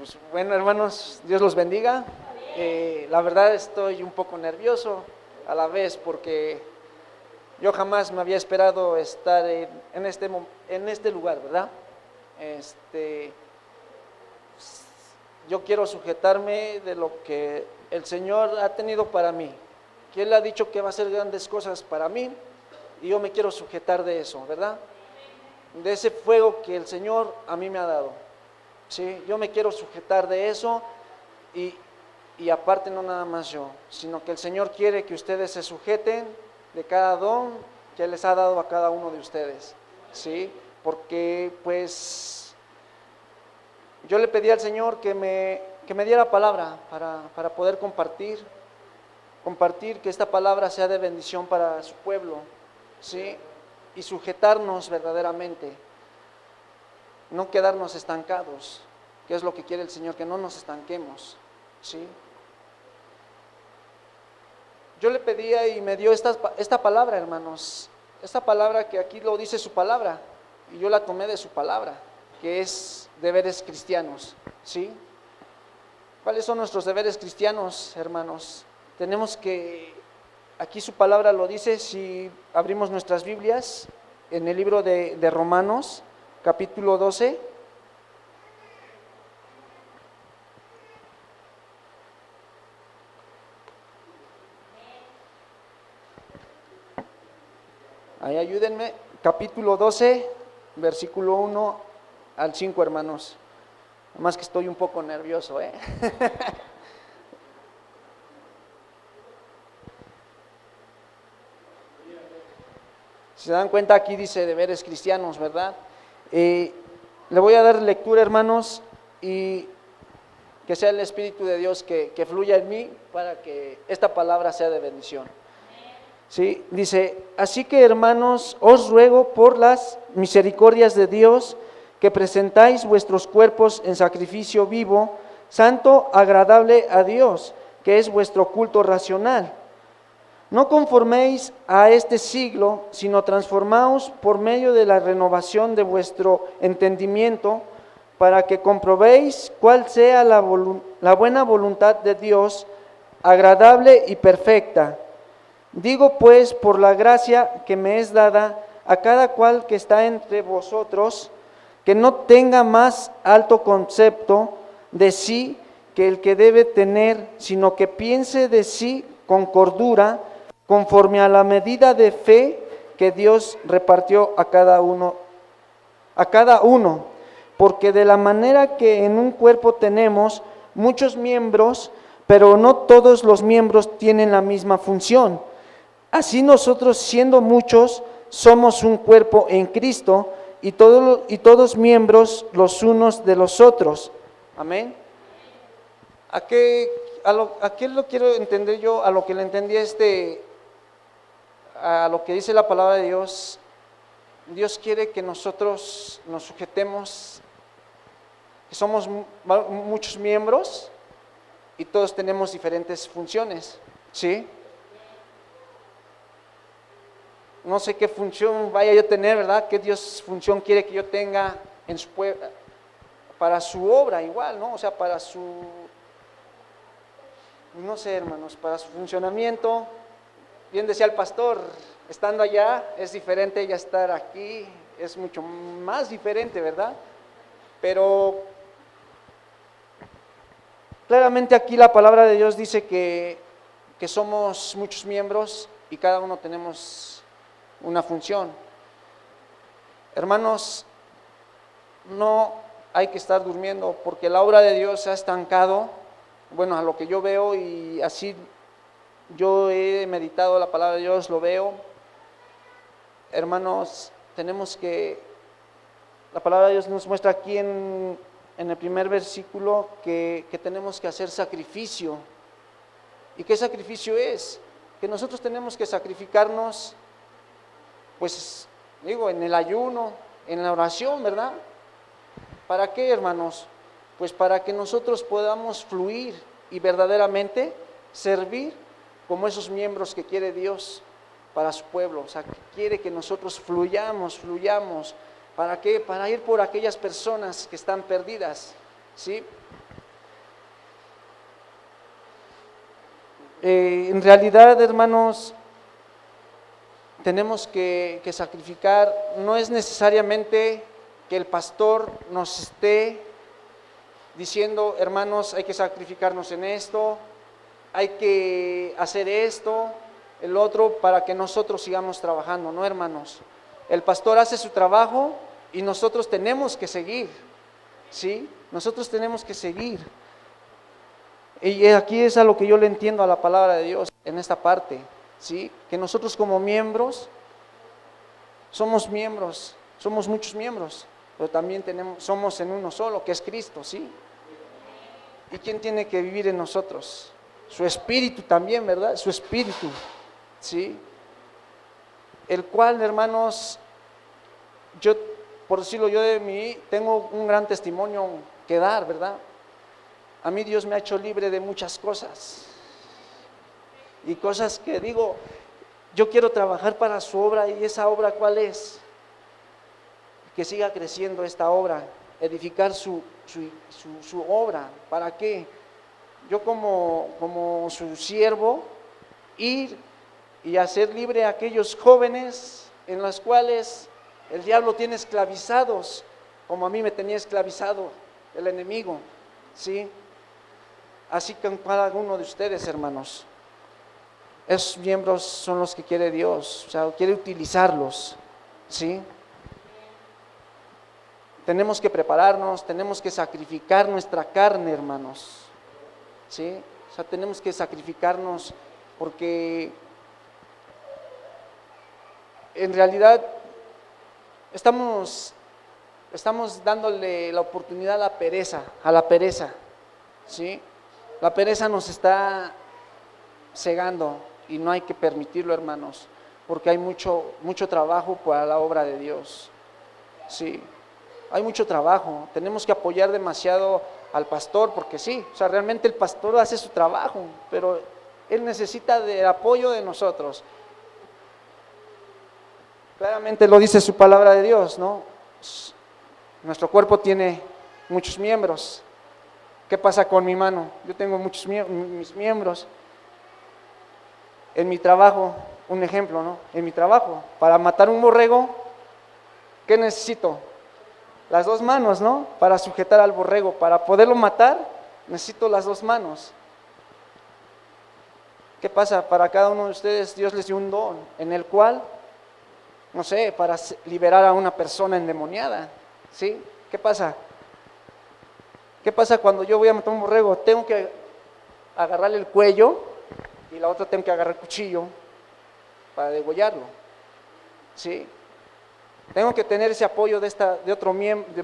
Pues bueno, hermanos, Dios los bendiga. La verdad estoy un poco nervioso a la vez porque yo jamás me había esperado estar en este lugar, ¿verdad? Yo quiero sujetarme de lo que el Señor ha tenido para mí, que Él ha dicho que va a hacer grandes cosas para mí y yo me quiero sujetar de eso, ¿verdad? De ese fuego que el Señor a mí me ha dado. Sí, yo me quiero sujetar de eso y aparte no nada más yo, sino que el Señor quiere que ustedes se sujeten de cada don que les ha dado a cada uno de ustedes, ¿sí? Porque pues yo le pedí al Señor que me diera palabra para poder compartir, que esta palabra sea de bendición para su pueblo, ¿sí? Y sujetarnos verdaderamente. No quedarnos estancados, que es lo que quiere el Señor, que no nos estanquemos, ¿sí? Yo le pedía y me dio esta palabra, hermanos, esta palabra que aquí lo dice su palabra, y yo la tomé de su palabra, que es deberes cristianos, ¿sí? ¿Cuáles son nuestros deberes cristianos, hermanos? Tenemos que, aquí su palabra lo dice, si abrimos nuestras Biblias, en el libro de Romanos, capítulo 12, ahí ayúdenme, capítulo 12, versículo 1 al 5, hermanos, más que estoy un poco nervioso, Si se dan cuenta, aquí dice deberes cristianos, ¿verdad? Le voy a dar lectura, hermanos, y que sea el Espíritu de Dios que fluya en mí para que esta palabra sea de bendición. ¿Sí? Dice, así que hermanos, os ruego por las misericordias de Dios que presentáis vuestros cuerpos en sacrificio vivo, santo, agradable a Dios, que es vuestro culto racional. No conforméis a este siglo, sino transformaos por medio de la renovación de vuestro entendimiento, para que comprobéis cuál sea la buena voluntad de Dios, agradable y perfecta. Digo pues, por la gracia que me es dada, a cada cual que está entre vosotros, que no tenga más alto concepto de sí que el que debe tener, sino que piense de sí con cordura, conforme a la medida de fe que Dios repartió a cada uno, porque de la manera que en un cuerpo tenemos muchos miembros, pero no todos los miembros tienen la misma función. Así nosotros, siendo muchos, somos un cuerpo en Cristo y todos miembros los unos de los otros. Amén. ¿A qué lo quiero entender yo? A lo que le entendí a lo que dice la palabra de Dios. Dios quiere que nosotros nos sujetemos, que somos muchos miembros y todos tenemos diferentes funciones, ¿sí? No sé qué función vaya yo a tener, ¿verdad? ¿Qué función quiere que yo tenga en su pueblo, para su obra igual, ¿no? O sea, para su, no sé, hermanos, para su funcionamiento. Bien decía el pastor, estando allá es diferente ya estar aquí, es mucho más diferente, ¿verdad? Pero claramente aquí la palabra de Dios dice que somos muchos miembros y cada uno tenemos una función. Hermanos, no hay que estar durmiendo porque la obra de Dios se ha estancado, bueno, a lo que yo veo y así yo he meditado la palabra de Dios, lo veo. Hermanos, la palabra de Dios nos muestra aquí en el primer versículo que tenemos que hacer sacrificio. ¿Y qué sacrificio es? Que nosotros tenemos que sacrificarnos, pues digo, en el ayuno, en la oración, ¿verdad? ¿Para qué, hermanos? Pues para que nosotros podamos fluir y verdaderamente servir como esos miembros que quiere Dios para su pueblo. O sea, que quiere que nosotros fluyamos. ¿Para qué? Para ir por aquellas personas que están perdidas, ¿sí? En realidad, hermanos, tenemos que sacrificar. No es necesariamente que el pastor nos esté diciendo, hermanos, hay que sacrificarnos en esto, hay que hacer esto, el otro, para que nosotros sigamos trabajando. No, hermanos, el pastor hace su trabajo y nosotros tenemos que seguir, ¿sí? Nosotros tenemos que seguir. Y aquí es a lo que yo le entiendo a la palabra de Dios en esta parte, ¿sí? Que nosotros como miembros, somos muchos miembros, pero también somos en uno solo, que es Cristo, ¿sí? ¿Y quién tiene que vivir en nosotros? Su espíritu también, ¿verdad? Su espíritu, ¿sí? El cual, hermanos, yo, por decirlo yo de mí, tengo un gran testimonio que dar, ¿verdad? A mí Dios me ha hecho libre de muchas cosas, y cosas que digo, yo quiero trabajar para su obra. ¿Y esa obra cuál es? Que siga creciendo esta obra, edificar su obra. ¿Para qué? Yo como su siervo, ir y hacer libre a aquellos jóvenes en los cuales el diablo tiene esclavizados, como a mí me tenía esclavizado el enemigo, ¿sí? Así que con cada uno de ustedes, hermanos, esos miembros son los que quiere Dios, o sea, quiere utilizarlos, ¿sí? Tenemos que prepararnos, tenemos que sacrificar nuestra carne, hermanos, ¿sí? O sea, tenemos que sacrificarnos porque en realidad estamos dándole la oportunidad a la pereza, ¿sí? La pereza nos está cegando y no hay que permitirlo, hermanos, porque hay mucho trabajo para la obra de Dios, ¿sí? Hay mucho trabajo, tenemos que apoyar demasiado al pastor, porque sí, o sea, realmente el pastor hace su trabajo, pero él necesita del apoyo de nosotros. Claramente lo dice su palabra de Dios, ¿no? Nuestro cuerpo tiene muchos miembros. ¿Qué pasa con mi mano? Yo tengo mis miembros. En mi trabajo, un ejemplo, ¿no? En mi trabajo, para matar un borrego, ¿qué necesito? Las dos manos, ¿no? Para sujetar al borrego, para poderlo matar, necesito las dos manos. ¿Qué pasa? Para cada uno de ustedes Dios les dio un don, en el cual, no sé, para liberar a una persona endemoniada, ¿sí? ¿Qué pasa? ¿Qué pasa cuando yo voy a matar un borrego? Tengo que agarrarle el cuello y la otra tengo que agarrar el cuchillo para degollarlo, ¿sí? Tengo que tener ese apoyo de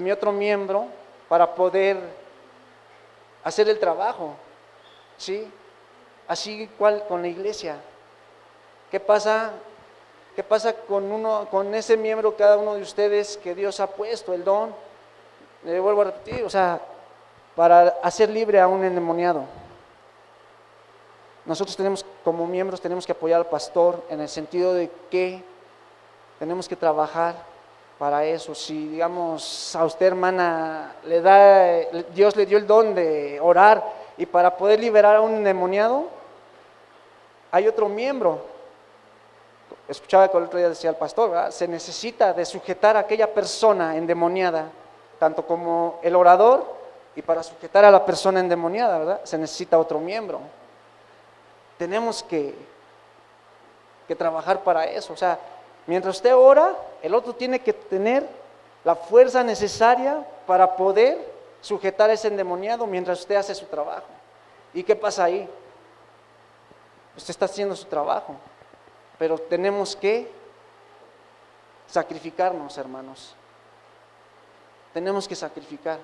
mi otro miembro para poder hacer el trabajo, ¿sí? Así igual con la iglesia. ¿Qué pasa con ese miembro, cada uno de ustedes que Dios ha puesto el don? Le vuelvo a repetir, o sea, para hacer libre a un endemoniado. Nosotros como miembros tenemos que apoyar al pastor en el sentido de que tenemos que trabajar para eso. Si, digamos, a usted, hermana, Dios le dio el don de orar, y para poder liberar a un endemoniado, hay otro miembro. Escuchaba que el otro día decía el pastor, ¿verdad? Se necesita de sujetar a aquella persona endemoniada, tanto como el orador, y para sujetar a la persona endemoniada, ¿verdad? Se necesita otro miembro. Tenemos que trabajar para eso. O sea, mientras usted ora, el otro tiene que tener la fuerza necesaria para poder sujetar a ese endemoniado mientras usted hace su trabajo. ¿Y qué pasa ahí? Usted está haciendo su trabajo, pero tenemos que sacrificarnos, hermanos. Tenemos que sacrificar,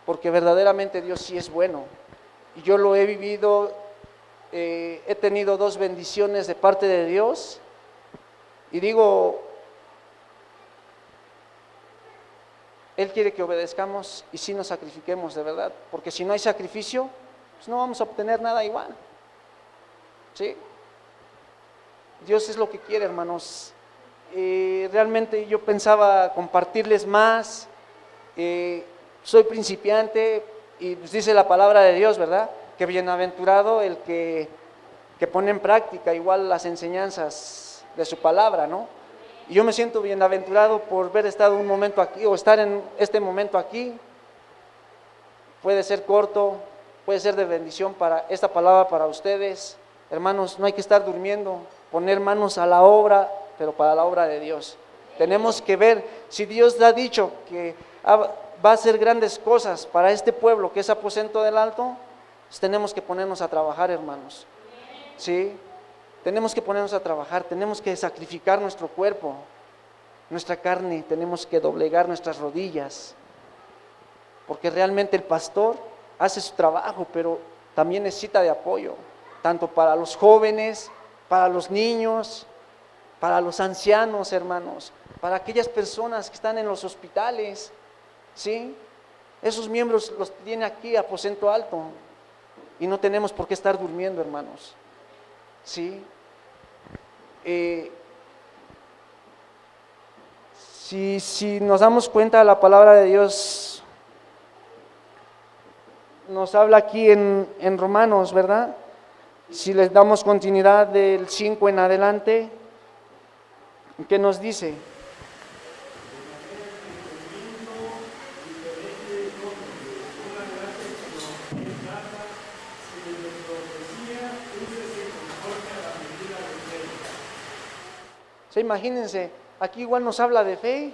porque verdaderamente Dios sí es bueno, y yo lo he vivido. He tenido 2 bendiciones de parte de Dios, y digo, Él quiere que obedezcamos y sí nos sacrifiquemos de verdad, porque si no hay sacrificio, pues no vamos a obtener nada igual, ¿sí? Dios es lo que quiere, hermanos. Realmente yo pensaba compartirles más. Soy principiante y pues dice la palabra de Dios, ¿verdad? que bienaventurado el que pone en práctica igual las enseñanzas de su palabra, ¿no? Y yo me siento bienaventurado por haber estado un momento aquí o estar en este momento aquí. Puede ser corto, puede ser de bendición para esta palabra para ustedes. Hermanos, no hay que estar durmiendo, poner manos a la obra, pero para la obra de Dios. Tenemos que ver, si Dios ha dicho que va a hacer grandes cosas para este pueblo que es Aposento del Alto, pues tenemos que ponernos a trabajar, hermanos. ¿Sí? Tenemos que ponernos a trabajar, tenemos que sacrificar nuestro cuerpo, nuestra carne, tenemos que doblegar nuestras rodillas, porque realmente el pastor hace su trabajo, pero también necesita de apoyo, tanto para los jóvenes, para los niños, para los ancianos, hermanos, para aquellas personas que están en los hospitales, ¿sí? Esos miembros los tiene aquí Aposento Alto y no tenemos por qué estar durmiendo, hermanos, ¿sí? Si nos damos cuenta, la palabra de Dios nos habla aquí en Romanos, ¿verdad? Si les damos continuidad del 5 en adelante, ¿qué nos dice? O sea, imagínense, aquí igual nos habla de fe,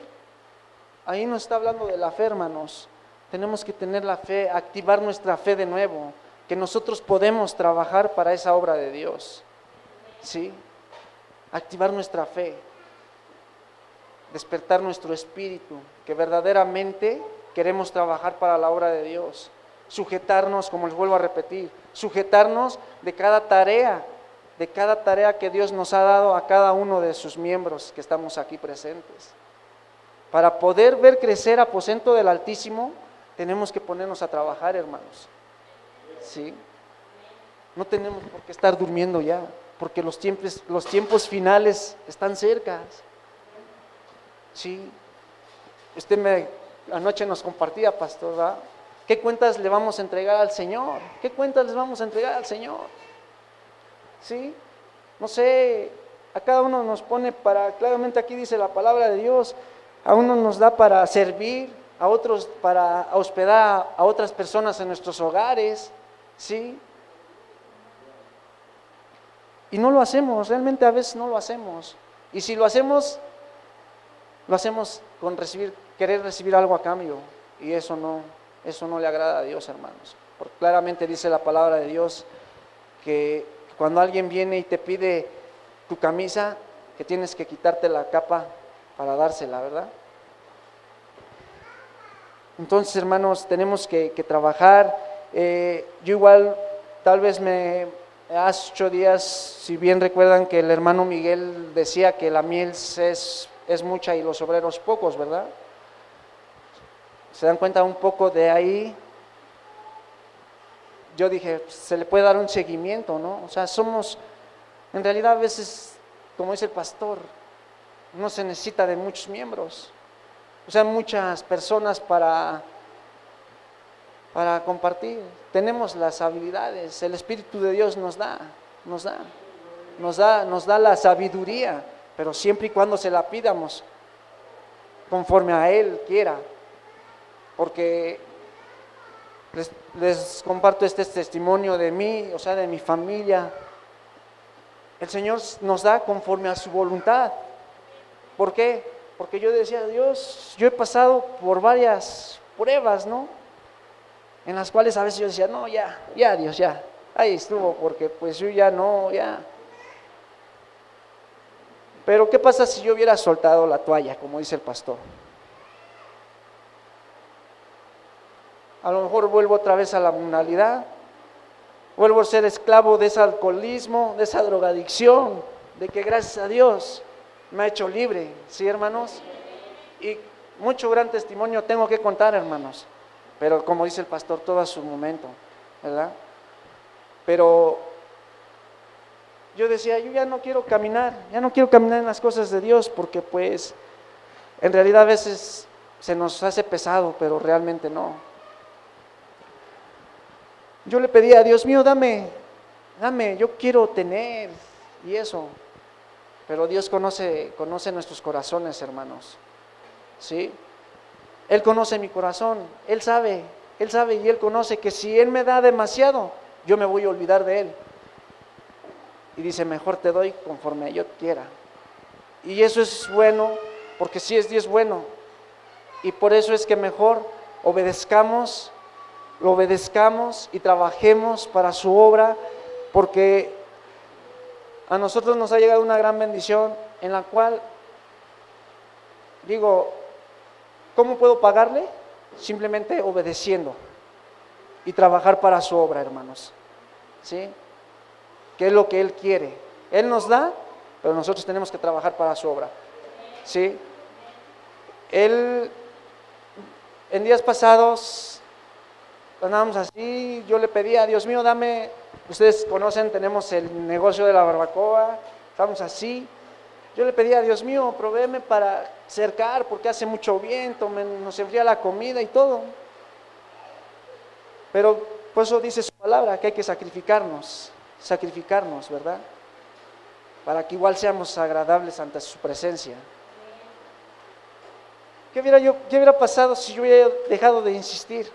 ahí nos está hablando de la fe, hermanos. Tenemos que tener la fe, activar nuestra fe de nuevo, que nosotros podemos trabajar para esa obra de Dios, ¿sí? Activar nuestra fe, despertar nuestro espíritu, que verdaderamente queremos trabajar para la obra de Dios, sujetarnos, como les vuelvo a repetir, sujetarnos de cada tarea que Dios nos ha dado a cada uno de sus miembros que estamos aquí presentes. Para poder ver crecer Aposento del Altísimo, tenemos que ponernos a trabajar, hermanos. ¿Sí? No tenemos por qué estar durmiendo ya, porque los tiempos finales están cerca. ¿Sí? Anoche nos compartía, pastor, ¿verdad? ¿Qué cuentas le vamos a entregar al Señor? ¿Qué cuentas les vamos a entregar al Señor? ¿Sí? No sé, a cada uno nos pone claramente aquí dice la palabra de Dios, a uno nos da para servir, a otros para hospedar a otras personas en nuestros hogares, ¿sí? Y no lo hacemos, realmente a veces no lo hacemos. Y si lo hacemos con querer recibir algo a cambio, y eso no le agrada a Dios, hermanos. Porque claramente dice la palabra de Dios que cuando alguien viene y te pide tu camisa, que tienes que quitarte la capa para dársela, ¿verdad? Entonces, hermanos, tenemos que trabajar. Yo igual, tal vez hace 8 días, si bien recuerdan que el hermano Miguel decía que la miel es mucha y los obreros pocos, ¿verdad? ¿Se dan cuenta un poco de ahí? Yo dije, se le puede dar un seguimiento, ¿no? O sea, en realidad a veces, como dice el pastor, no se necesita de muchos miembros, o sea, muchas personas para compartir. Tenemos las habilidades, el Espíritu de Dios nos da la sabiduría, pero siempre y cuando se la pidamos, conforme a Él quiera, porque les comparto este testimonio de mí, o sea, de mi familia. El Señor nos da conforme a su voluntad. ¿Por qué? Porque yo decía, Dios, yo he pasado por varias pruebas, ¿no? En las cuales a veces yo decía, no, ya Dios, ya, ahí estuvo, porque pues yo ya no, ya. Pero ¿qué pasa si yo hubiera soltado la toalla, como dice el pastor? A lo mejor vuelvo otra vez a la mundanalidad, vuelvo a ser esclavo de ese alcoholismo, de esa drogadicción, de que gracias a Dios me ha hecho libre, ¿sí, hermanos? Y mucho gran testimonio tengo que contar, hermanos, pero como dice el pastor, todo a su momento, ¿verdad? Pero yo decía, yo ya no quiero caminar en las cosas de Dios, porque pues en realidad a veces se nos hace pesado, pero realmente no. Yo le pedía, Dios mío, dame, yo quiero tener y eso. Pero Dios conoce nuestros corazones, hermanos. ¿Sí? Él conoce mi corazón, Él sabe y Él conoce que si Él me da demasiado, yo me voy a olvidar de Él. Y dice, mejor te doy conforme yo quiera. Y eso es bueno, porque sí es Dios bueno. Y por eso es que mejor obedezcamos y trabajemos para su obra, porque a nosotros nos ha llegado una gran bendición en la cual, digo, ¿cómo puedo pagarle? Simplemente obedeciendo y trabajar para su obra, hermanos. ¿Sí? ¿Qué es lo que Él quiere? Él nos da, pero nosotros tenemos que trabajar para su obra. ¿Sí? Él, en días pasados, andábamos así, yo le pedía, Dios mío, dame, ustedes conocen, tenemos el negocio de la barbacoa, estamos así, yo le pedía, Dios mío, provéeme para cercar, porque hace mucho viento, nos enfría la comida y todo. Pero por eso dice su palabra, que hay que sacrificarnos, ¿verdad? Para que igual seamos agradables ante su presencia. ¿Qué hubiera pasado si yo hubiera dejado de insistir?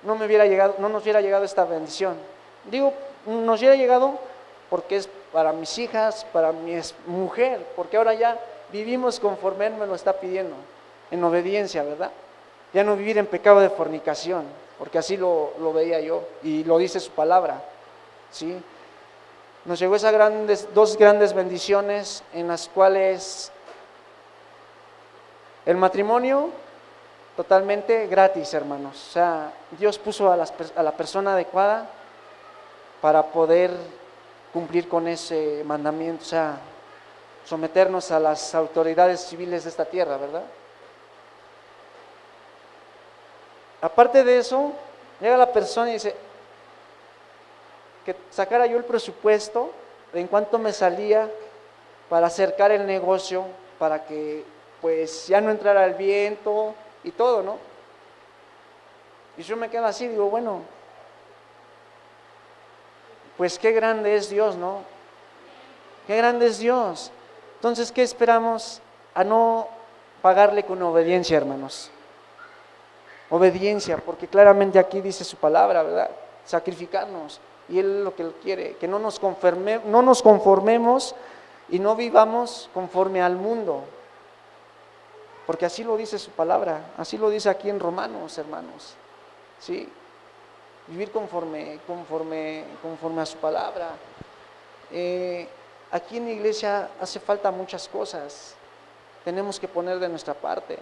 No nos hubiera llegado esta bendición. Digo, nos hubiera llegado porque es para mis hijas, para mi mujer, porque ahora ya vivimos conforme Él me lo está pidiendo, en obediencia, ¿verdad? Ya no vivir en pecado de fornicación, porque así lo veía yo, y lo dice su palabra, ¿sí? Nos llegó esas dos grandes bendiciones en las cuales el matrimonio totalmente gratis, hermanos. O sea, Dios puso a la persona adecuada para poder cumplir con ese mandamiento, o sea, someternos a las autoridades civiles de esta tierra, ¿verdad? Aparte de eso, llega la persona y dice que sacara yo el presupuesto de en cuánto me salía para acercar el negocio, para que pues ya no entrara el viento y todo, ¿no? Y yo me quedo así, digo, bueno, pues qué grande es Dios, ¿no? Qué grande es Dios. Entonces, ¿qué esperamos a no pagarle con obediencia, hermanos? Obediencia, porque claramente aquí dice su palabra, ¿verdad? Sacrificarnos, y Él es lo que Él quiere, que no nos conformemos y no vivamos conforme al mundo, porque así lo dice su palabra, así lo dice aquí en Romanos, hermanos, ¿sí? Vivir conforme a su palabra. Aquí en la iglesia hace falta muchas cosas, tenemos que poner de nuestra parte,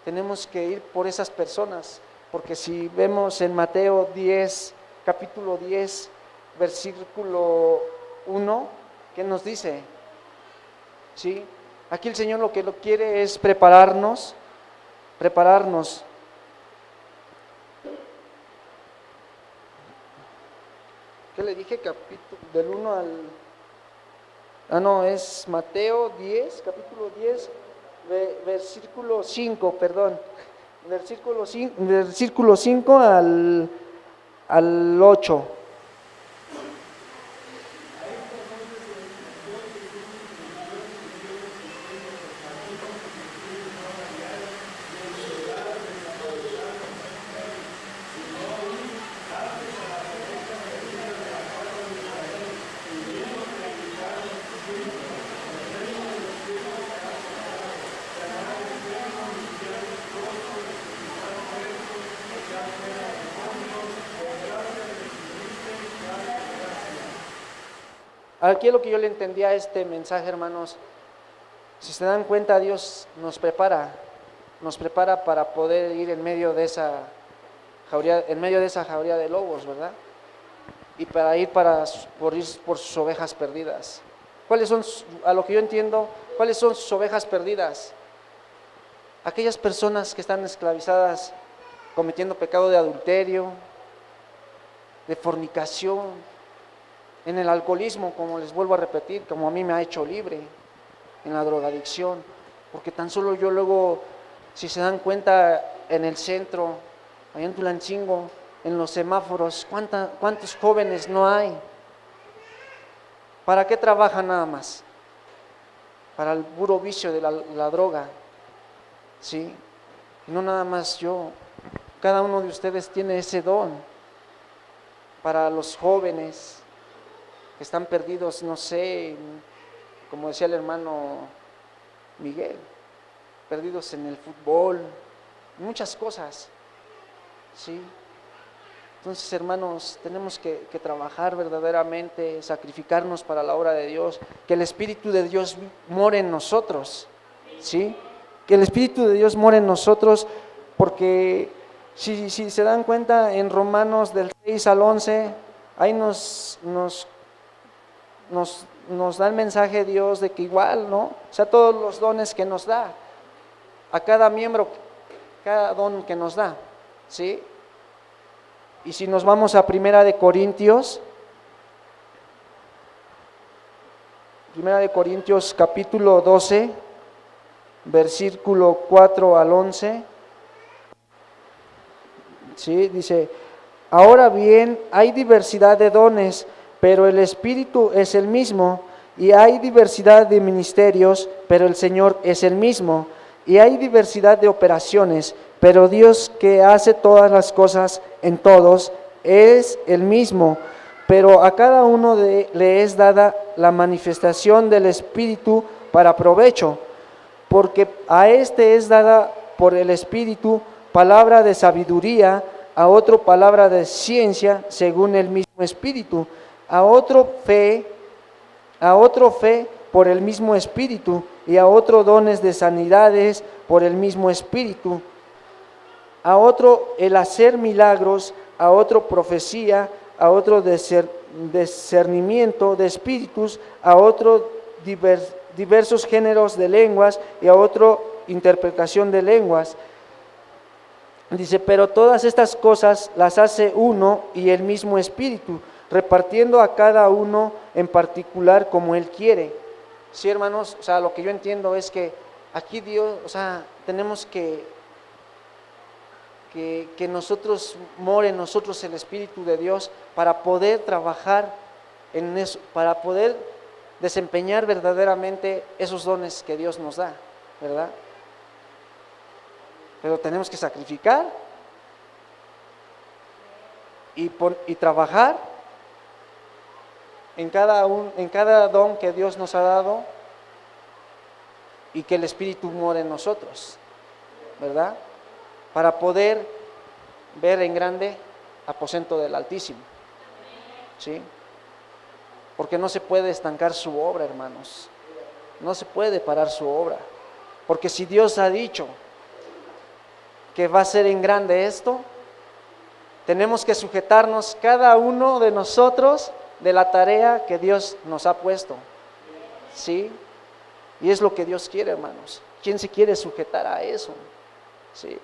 tenemos que ir por esas personas, porque si vemos en Mateo 10, capítulo 10, versículo 1, ¿qué nos dice? ¿Sí? Aquí el Señor lo que quiere es prepararnos. ¿Qué le dije? Capítulo del 1 al... no, es Mateo 10, capítulo 10, versículo 5, perdón. Versículo 5 al 8. Aquí es lo que yo le entendía a este mensaje, hermanos. Si se dan cuenta, Dios nos prepara para poder ir en medio de esa jauría de lobos, ¿verdad? Y para ir por sus ovejas perdidas. ¿Cuáles son, a lo que yo entiendo, cuáles son sus ovejas perdidas? Aquellas personas que están esclavizadas cometiendo pecado de adulterio, de fornicación, en el alcoholismo, como les vuelvo a repetir, como a mí me ha hecho libre, en la drogadicción, porque tan solo yo luego, si se dan cuenta, en el centro, allá en Tulancingo, en los semáforos, ¿cuántos jóvenes no hay? ¿Para qué trabajan nada más? Para el puro vicio de la droga, ¿sí? Y no nada más yo, cada uno de ustedes tiene ese don para los jóvenes que están perdidos, no sé, como decía el hermano Miguel, perdidos en el fútbol, muchas cosas, ¿sí? Entonces, hermanos, tenemos que trabajar verdaderamente, sacrificarnos para la obra de Dios, que el Espíritu de Dios more en nosotros, ¿sí? Que el Espíritu de Dios more en nosotros, porque si se dan cuenta en Romanos del 6 al 11, ahí nos da el mensaje de Dios de que igual, ¿no? O sea, todos los dones que nos da, a cada miembro, cada don que nos da, ¿sí? Y si nos vamos a Primera de Corintios capítulo 12, versículo 4 al 11, ¿sí? Dice: ahora bien, hay diversidad de dones, pero el Espíritu es el mismo, y hay diversidad de ministerios, pero el Señor es el mismo, y hay diversidad de operaciones, pero Dios que hace todas las cosas en todos es el mismo, pero a cada uno le es dada la manifestación del Espíritu para provecho, porque a este es dada por el Espíritu palabra de sabiduría, a otro palabra de ciencia según el mismo Espíritu, a otro fe por el mismo Espíritu, y a otro dones de sanidades por el mismo Espíritu, a otro el hacer milagros, a otro profecía, a otro discernimiento de espíritus, a otro diversos géneros de lenguas, y a otro interpretación de lenguas. Dice: pero todas estas cosas las hace uno y el mismo Espíritu, repartiendo a cada uno en particular como Él quiere. Sí, hermanos, o sea, lo que yo entiendo es que aquí Dios, o sea, tenemos que nosotros more en nosotros el Espíritu de Dios para poder trabajar en eso, para poder desempeñar verdaderamente esos dones que Dios nos da, ¿verdad? Pero tenemos que sacrificar y trabajar en cada don que Dios nos ha dado, y que el Espíritu more en nosotros, ¿verdad? Para poder ver en grande aposento del Altísimo, ¿sí? Porque no se puede estancar su obra, hermanos, no se puede parar su obra, porque si Dios ha dicho que va a ser en grande esto, tenemos que sujetarnos cada uno de nosotros de la tarea que Dios nos ha puesto, ¿sí? Y es lo que Dios quiere, hermanos. ¿Quién se quiere sujetar a eso? ¿Sí?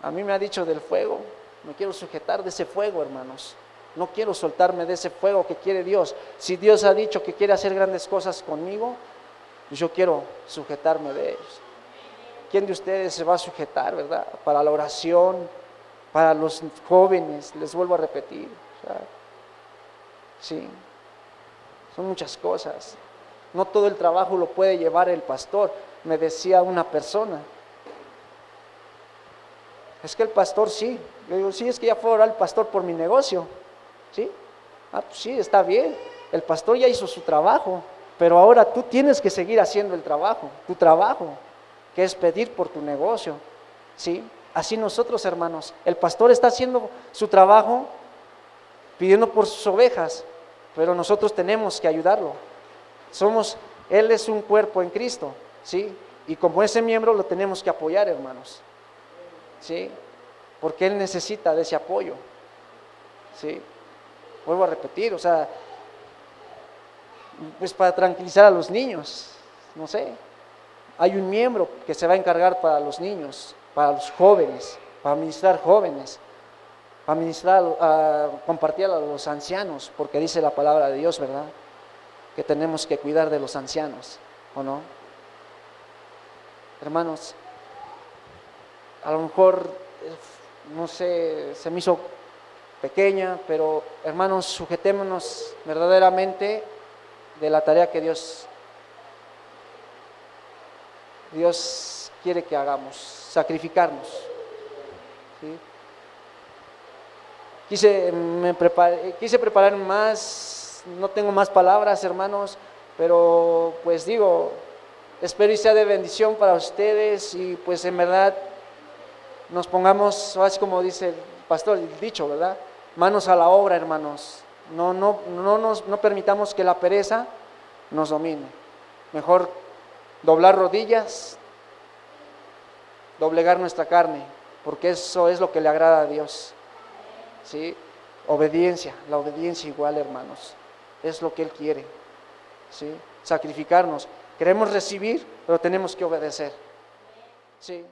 A mí me ha dicho del fuego, me quiero sujetar de ese fuego, hermanos. No quiero soltarme de ese fuego que quiere Dios. Si Dios ha dicho que quiere hacer grandes cosas conmigo, pues yo quiero sujetarme de ellos. ¿Quién de ustedes se va a sujetar, verdad? Para la oración, para los jóvenes, les vuelvo a repetir, o sea, sí, son muchas cosas. No todo el trabajo lo puede llevar el pastor. Me decía una persona: es que el pastor sí. Le digo: sí, es que ya fue a orar el pastor por mi negocio, ¿sí? Ah, pues sí, está bien, el pastor ya hizo su trabajo, pero ahora tú tienes que seguir haciendo el trabajo, tu trabajo, que es pedir por tu negocio, ¿sí? Así nosotros, hermanos, el pastor está haciendo su trabajo, pidiendo por sus ovejas, pero nosotros tenemos que ayudarlo. Él es un cuerpo en Cristo, ¿sí? Y como ese miembro lo tenemos que apoyar, hermanos, ¿sí? Porque Él necesita de ese apoyo, ¿sí? Vuelvo a repetir, o sea, pues para tranquilizar a los niños, no sé, hay un miembro que se va a encargar para los niños, para los jóvenes, para ministrar jóvenes, para ministrar, compartir a los ancianos, porque dice la palabra de Dios, ¿verdad?, que tenemos que cuidar de los ancianos, ¿o no? Hermanos, a lo mejor no sé, se me hizo pequeña, pero hermanos, sujetémonos verdaderamente de la tarea que Dios quiere que hagamos, sacrificarnos. ¿Sí? Quise preparar más, no tengo más palabras, hermanos, pero pues digo, espero y sea de bendición para ustedes y pues en verdad nos pongamos, así como dice el pastor, el dicho, ¿verdad? Manos a la obra, hermanos. No permitamos que la pereza nos domine. Mejor doblar rodillas, doblegar nuestra carne, porque eso es lo que le agrada a Dios. ¿Sí? Obediencia, la obediencia igual, hermanos, es lo que Él quiere. ¿Sí? Sacrificarnos. Queremos recibir, pero tenemos que obedecer. ¿Sí?